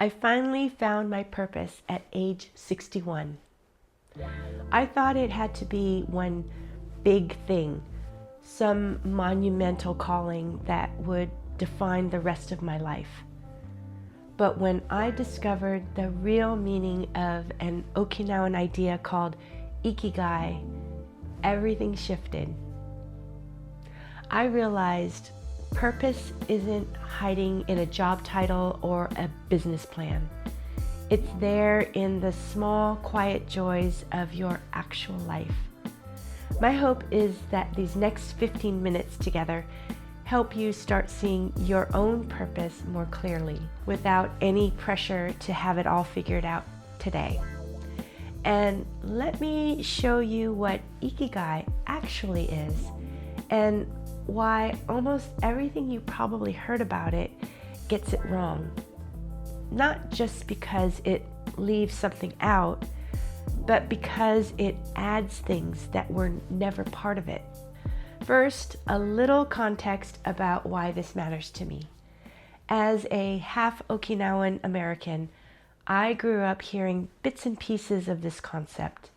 I finally found my purpose at age 61. I thought it had to be one big thing, some monumental calling that would define the rest of my life. But when I discovered the real meaning of an Okinawan idea called ikigai, everything shifted. I realized purpose isn't hiding in a job title or a business plan. It's there in the small, quiet joys of your actual life. My hope is that these next 15 minutes together help you start seeing your own purpose more clearly without any pressure to have it all figured out today. And let me show you what ikigai actually is and why almost everything you probably heard about it gets it wrong. Not just because it leaves something out, but because it adds things that were never part of it. First, a little context about why this matters to me. As a half Okinawan American, I grew up hearing bits and pieces of this concept.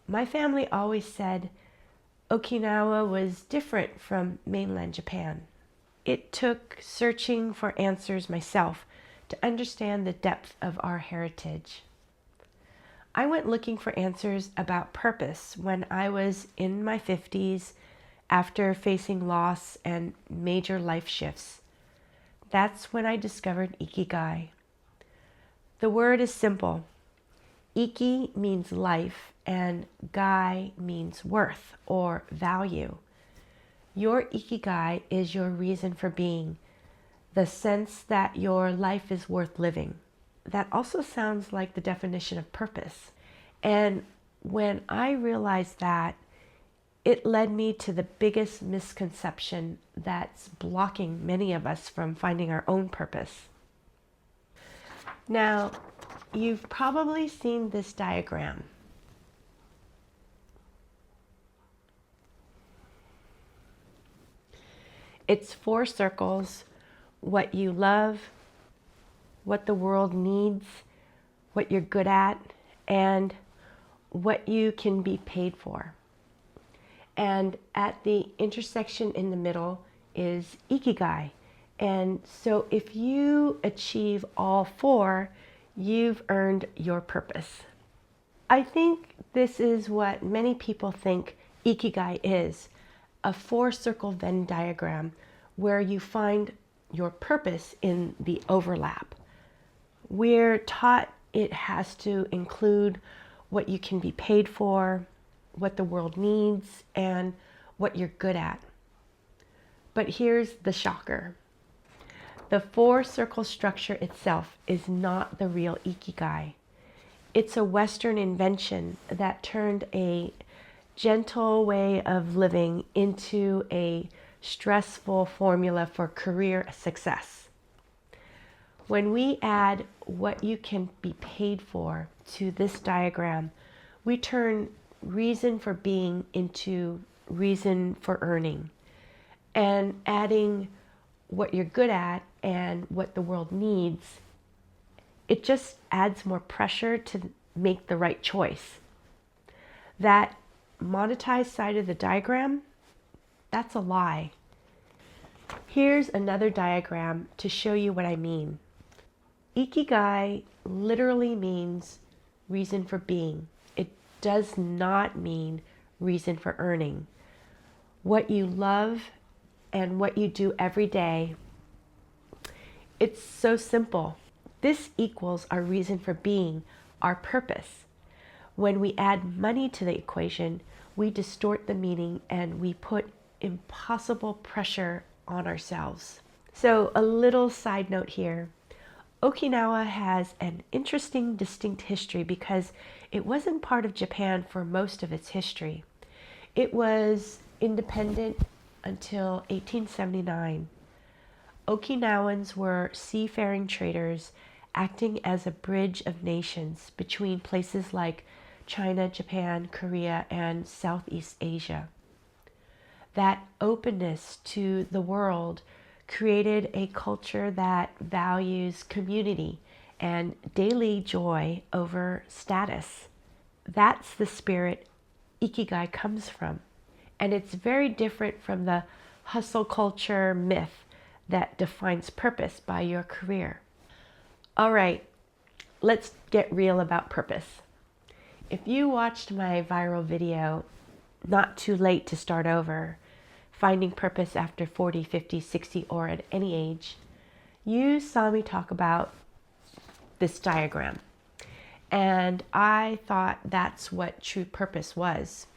My family always said Okinawa was different from mainland Japan. It took searching for answers myself to understand the depth of our heritage. I went looking for answers about purpose when I was in my 50s after facing loss and major life shifts. That's when I discovered ikigai. The word is simple. Iki means life and gai means worth or value. Your ikigai is your reason for being, the sense that your life is worth living. That also sounds like the definition of purpose. And when I realized that, it led me to the biggest misconception that's blocking many of us from finding our own purpose. Now, you've probably seen this diagram. It's 4 circles: what you love, what the world needs, what you're good at, and what you can be paid for. And at the intersection in the middle is ikigai. And so if you achieve all 4, you've earned your purpose. I think this is what many people think ikigai is, a 4-circle Venn diagram where you find your purpose in the overlap. We're taught it has to include what you can be paid for, what the world needs, and what you're good at. But here's the shocker. The 4-circle structure itself is not the real ikigai. It's a Western invention that turned a gentle way of living into a stressful formula for career success. When we add what you can be paid for to this diagram, we turn reason for being into reason for earning. And adding what you're good at and what the world needs, it just adds more pressure to make the right choice. That monetized side of the diagram, that's a lie. Here's another diagram to show you what I mean. Ikigai literally means reason for being. It does not mean reason for earning. What you love and what you do every day, it's so simple. This equals our reason for being, our purpose. When we add money to the equation, we distort the meaning and we put impossible pressure on ourselves. So a little side note here. Okinawa has an interesting, distinct history because it wasn't part of Japan for most of its history. It was independent until 1879. Okinawans were seafaring traders acting as a bridge of nations between places like China, Japan, Korea, and Southeast Asia. That openness to the world created a culture that values community and daily joy over status. That's the spirit ikigai comes from. And it's very different from the hustle culture myth that defines purpose by your career. All right, let's get real about purpose. If you watched my viral video, Not Too Late to Start Over, Finding Purpose After 40, 50, 60, or at any age, you saw me talk about this diagram. And I thought that's what true purpose was.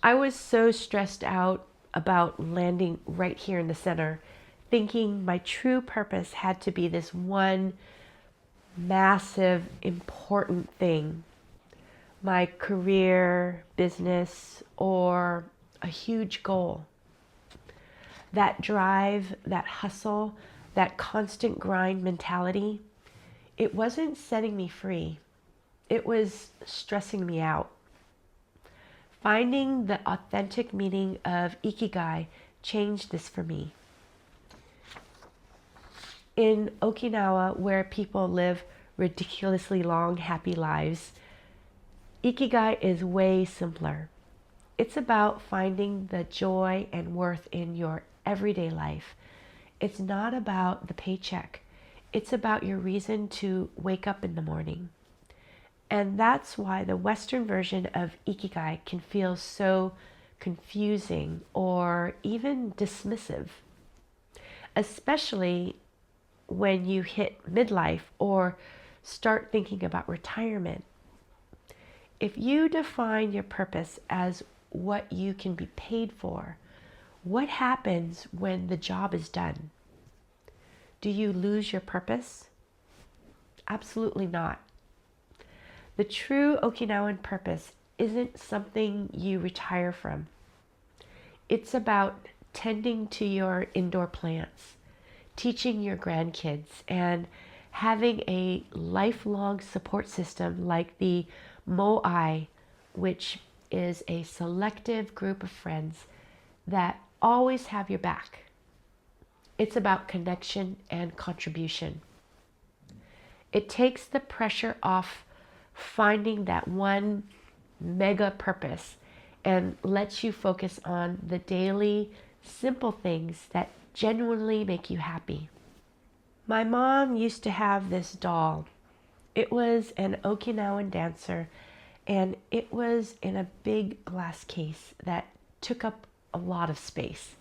I was so stressed out about landing right here in the center, thinking my true purpose had to be this one massive, important thing. My career, business, or a huge goal. That drive, that hustle, that constant grind mentality, it wasn't setting me free. It was stressing me out. Finding the authentic meaning of ikigai changed this for me. In Okinawa, where people live ridiculously long, happy lives, ikigai is way simpler. It's about finding the joy and worth in your everyday life. It's not about the paycheck. It's about your reason to wake up in the morning. And that's why the Western version of ikigai can feel so confusing or even dismissive, especially when you hit midlife or start thinking about retirement. If you define your purpose as what you can be paid for, what happens when the job is done? Do you lose your purpose? Absolutely not. The true Okinawan purpose isn't something you retire from. It's about tending to your indoor plants, teaching your grandkids, and having a lifelong support system like the moai, which is a selective group of friends that always have your back. It's about connection and contribution. It takes the pressure off finding that one mega purpose and lets you focus on the daily, simple things that genuinely make you happy. My mom used to have this doll. It was an Okinawan dancer, and it was in a big glass case that took up a lot of space.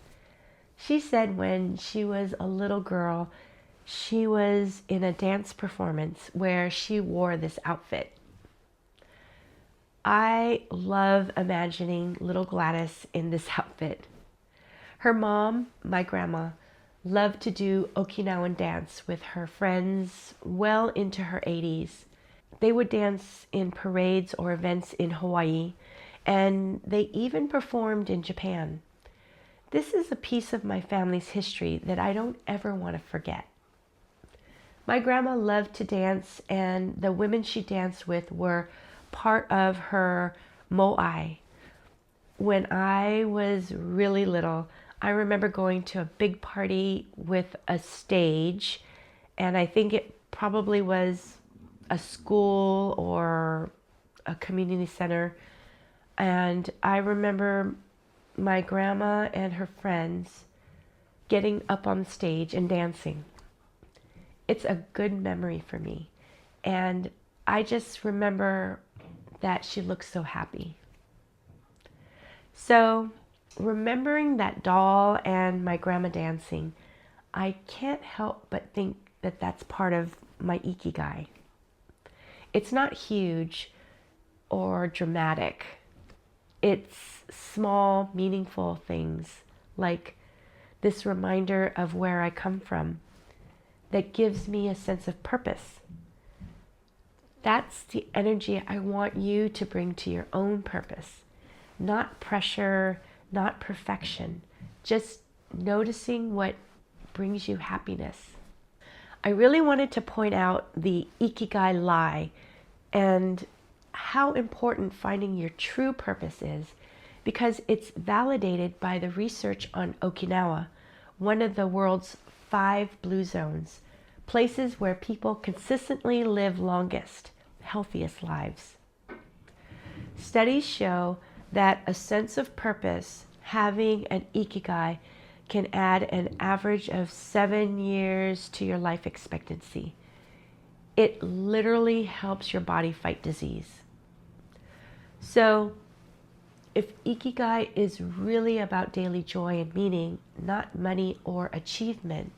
She said when she was a little girl, she was in a dance performance where she wore this outfit. I love imagining little Gladys in this outfit. Her mom, my grandma, loved to do Okinawan dance with her friends well into her 80s. They would dance in parades or events in Hawaii, and they even performed in Japan. This is a piece of my family's history that I don't ever want to forget. My grandma loved to dance, and the women she danced with were part of her moai. When I was really little, I remember going to a big party with a stage, and I think it probably was a school or a community center. And I remember my grandma and her friends getting up on stage and dancing. It's a good memory for me. And I just remember that she looked so happy. So, remembering that doll and my grandma dancing, I can't help but think that that's part of my ikigai. It's not huge or dramatic. It's small, meaningful things like this reminder of where I come from that gives me a sense of purpose. That's the energy I want you to bring to your own purpose. Not pressure, not perfection, just noticing what brings you happiness. I really wanted to point out the ikigai lie and how important finding your true purpose is, because it's validated by the research on Okinawa, one of the world's 5 blue zones, places where people consistently live longest, healthiest lives. Studies show that a sense of purpose, having an ikigai, can add an average of 7 years to your life expectancy. It literally helps your body fight disease. So, if ikigai is really about daily joy and meaning, not money or achievement,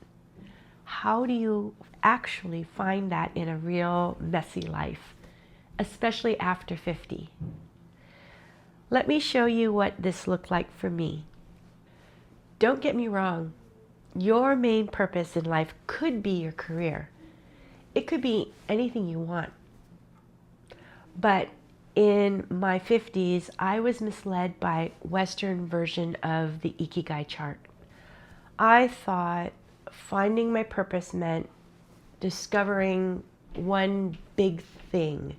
how do you actually find that in a real messy life, especially after 50? Let me show you what this looked like for me. Don't get me wrong, your main purpose in life could be your career. It could be anything you want. But in my 50s, I was misled by Western version of the ikigai chart. I thought finding my purpose meant discovering one big thing,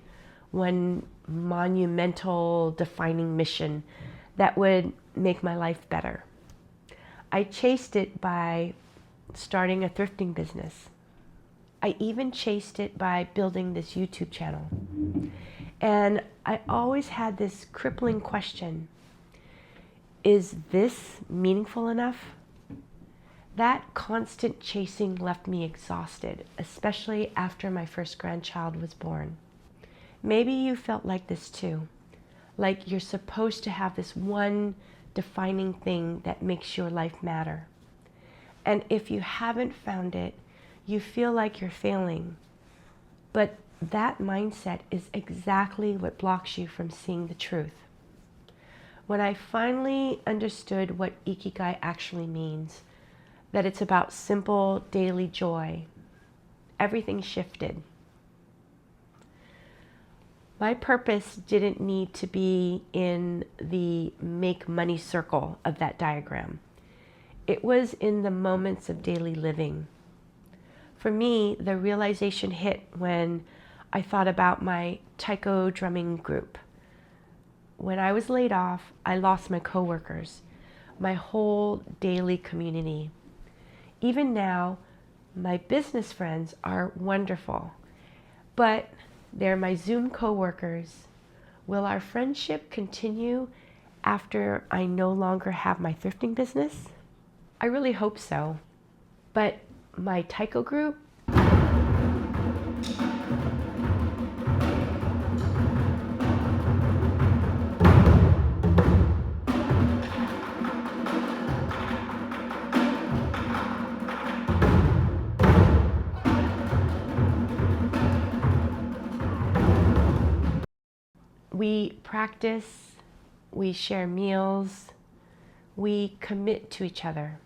one monumental defining mission that would make my life better. I chased it by starting a thrifting business. I even chased it by building this YouTube channel. And I always had this crippling question: is this meaningful enough? That constant chasing left me exhausted, especially after my first grandchild was born. Maybe you felt like this too, like you're supposed to have this one defining thing that makes your life matter. And if you haven't found it, you feel like you're failing. But that mindset is exactly what blocks you from seeing the truth. When I finally understood what ikigai actually means, that it's about simple daily joy, everything shifted. My purpose didn't need to be in the make money circle of that diagram. It was in the moments of daily living. For me, the realization hit when I thought about my taiko drumming group. When I was laid off, I lost my coworkers, my whole daily community. Even now, my business friends are wonderful, but they're my Zoom coworkers. Will our friendship continue after I no longer have my thrifting business? I really hope so. But my taiko group, we practice, we share meals, we commit to each other.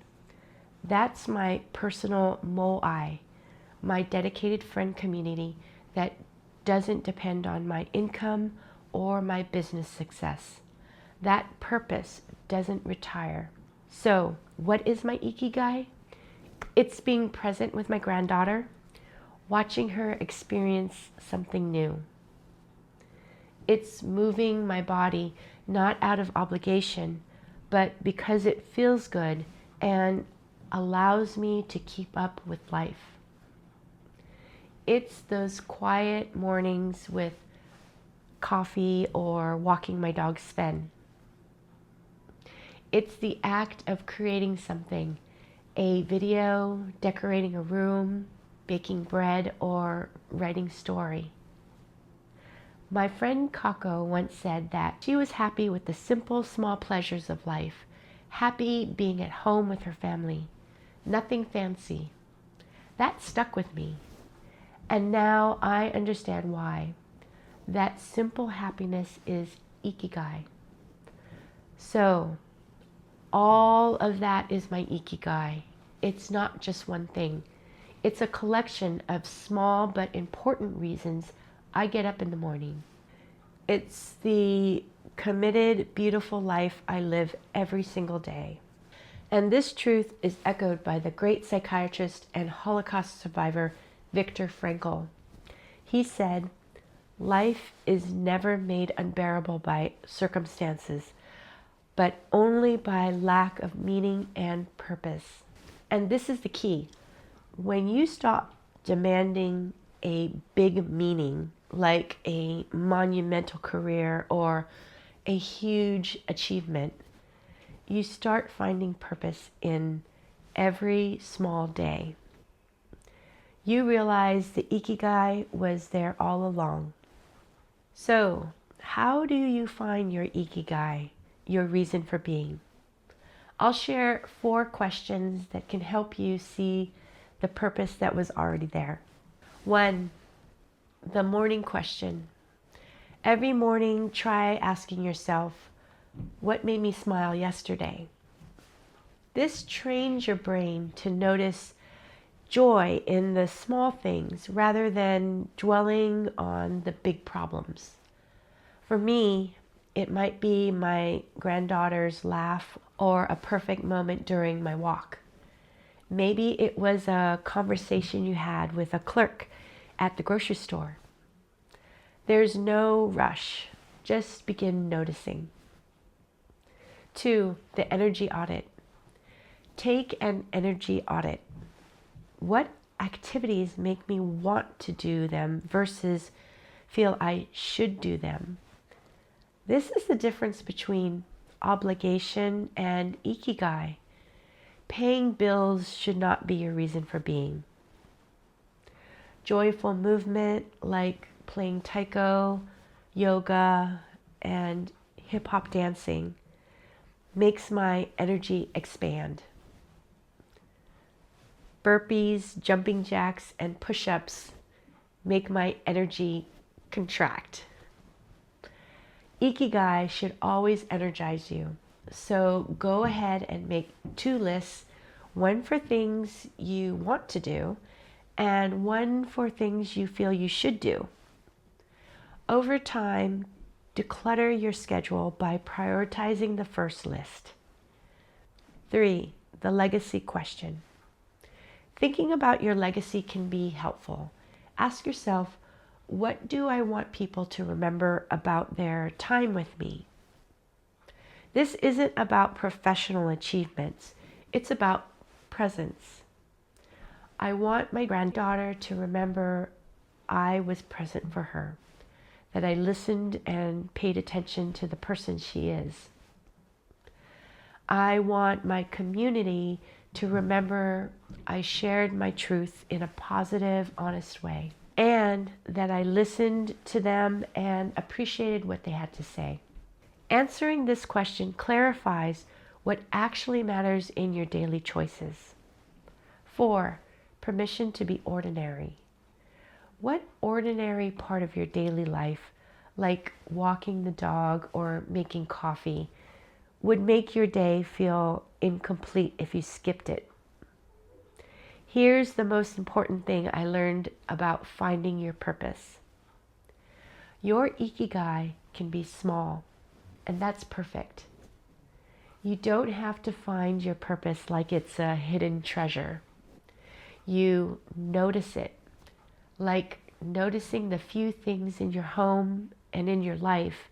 That's my personal moai, my dedicated friend community that doesn't depend on my income or my business success. That purpose doesn't retire. So, what is my ikigai? It's being present with my granddaughter, watching her experience something new. It's moving my body not out of obligation, but because it feels good and allows me to keep up with life. It's those quiet mornings with coffee or walking my dog Sven. It's the act of creating something, a video, decorating a room, baking bread, or writing story. My friend Kako once said that she was happy with the simple, small pleasures of life, happy being at home with her family, nothing fancy. That stuck with me, and now I understand why. That simple happiness is ikigai. So, all of that is my ikigai. It's not just one thing. It's a collection of small but important reasons I get up in the morning. It's the committed, beautiful life I live every single day. And this truth is echoed by the great psychiatrist and Holocaust survivor Viktor Frankl. He said, "Life is never made unbearable by circumstances, but only by lack of meaning and purpose." And this is the key. When you stop demanding a big meaning like a monumental career or a huge achievement, you start finding purpose in every small day. You realize the ikigai was there all along. So, how do you find your ikigai, your reason for being? I'll share 4 questions that can help you see the purpose that was already there. 1, the morning question. Every morning, try asking yourself, what made me smile yesterday? This trains your brain to notice joy in the small things rather than dwelling on the big problems. For me, it might be my granddaughter's laugh or a perfect moment during my walk. Maybe it was a conversation you had with a clerk at the grocery store. There's no rush. Just begin noticing. 2, the energy audit. Take an energy audit. What activities make me want to do them versus feel I should do them? This is the difference between obligation and ikigai. Paying bills should not be your reason for being. Joyful movement like playing taiko, yoga, and hip-hop dancing makes my energy expand. Burpees, jumping jacks, and push-ups make my energy contract. Ikigai should always energize you. So go ahead and make 2 lists, one for things you want to do and one for things you feel you should do. Over time, declutter your schedule by prioritizing the first list. 3, the legacy question. Thinking about your legacy can be helpful. Ask yourself, what do I want people to remember about their time with me? This isn't about professional achievements. It's about presence. I want my granddaughter to remember I was present for her, that I listened and paid attention to the person she is. I want my community to remember I shared my truth in a positive, honest way, and that I listened to them and appreciated what they had to say. Answering this question clarifies what actually matters in your daily choices. 4, permission to be ordinary. What ordinary part of your daily life, like walking the dog or making coffee, would make your day feel incomplete if you skipped it? Here's the most important thing I learned about finding your purpose. Your ikigai can be small, and that's perfect. You don't have to find your purpose like it's a hidden treasure. You notice it, like noticing the few things in your home and in your life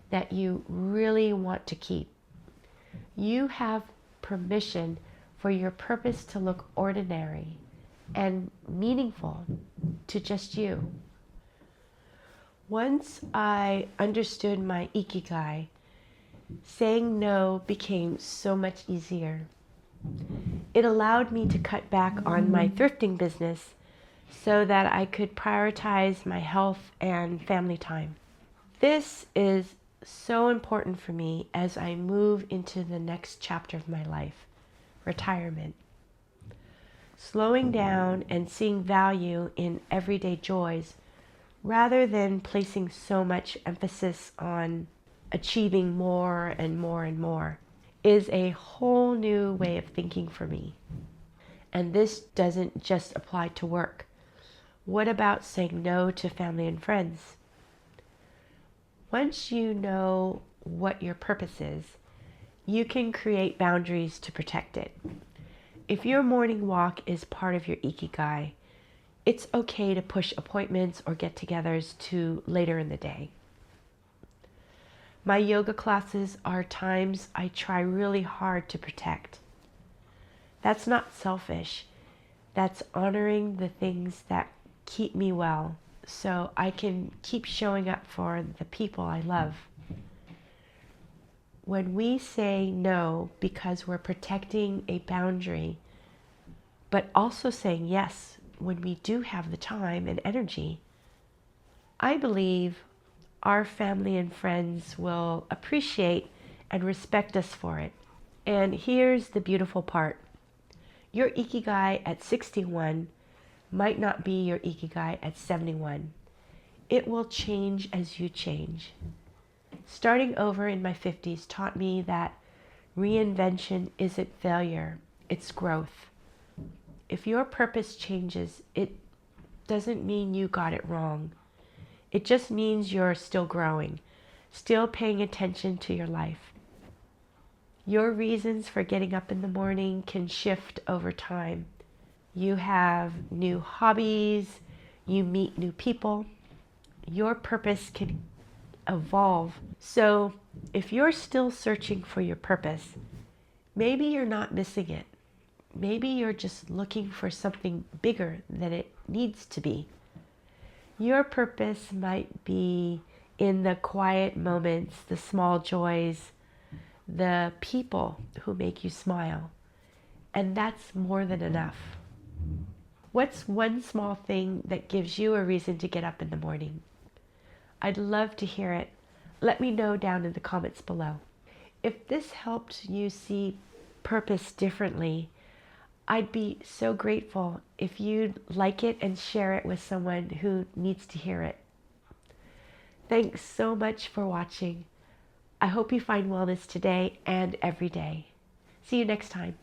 that you really want to keep. You have permission for your purpose to look ordinary and meaningful to just you. Once I understood my ikigai, saying no became so much easier. It allowed me to cut back on my thrifting business so that I could prioritize my health and family time. This is so important for me as I move into the next chapter of my life, retirement. Slowing down and seeing value in everyday joys rather than placing so much emphasis on achieving more and more and more is a whole new way of thinking for me. And this doesn't just apply to work. What about saying no to family and friends? Once you know what your purpose is, you can create boundaries to protect it. If your morning walk is part of your ikigai, it's okay to push appointments or get-togethers to later in the day. My yoga classes are times I try really hard to protect. That's not selfish. That's honoring the things that keep me well so I can keep showing up for the people I love. When we say no because we're protecting a boundary, but also saying yes when we do have the time and energy, I believe our family and friends will appreciate and respect us for it. And here's the beautiful part. Your ikigai at 61 might not be your ikigai at 71. It will change as you change. Starting over in my 50s taught me that reinvention isn't failure, it's growth. If your purpose changes, it doesn't mean you got it wrong. It just means you're still growing, still paying attention to your life. Your reasons for getting up in the morning can shift over time. You have new hobbies, you meet new people. Your purpose can evolve. So if you're still searching for your purpose, maybe you're not missing it. Maybe you're just looking for something bigger than it needs to be. Your purpose might be in the quiet moments, the small joys, the people who make you smile. And that's more than enough. What's one small thing that gives you a reason to get up in the morning? I'd love to hear it. Let me know down in the comments below. If this helped you see purpose differently, I'd be so grateful if you'd like it and share it with someone who needs to hear it. Thanks so much for watching. I hope you find wellness today and every day. See you next time.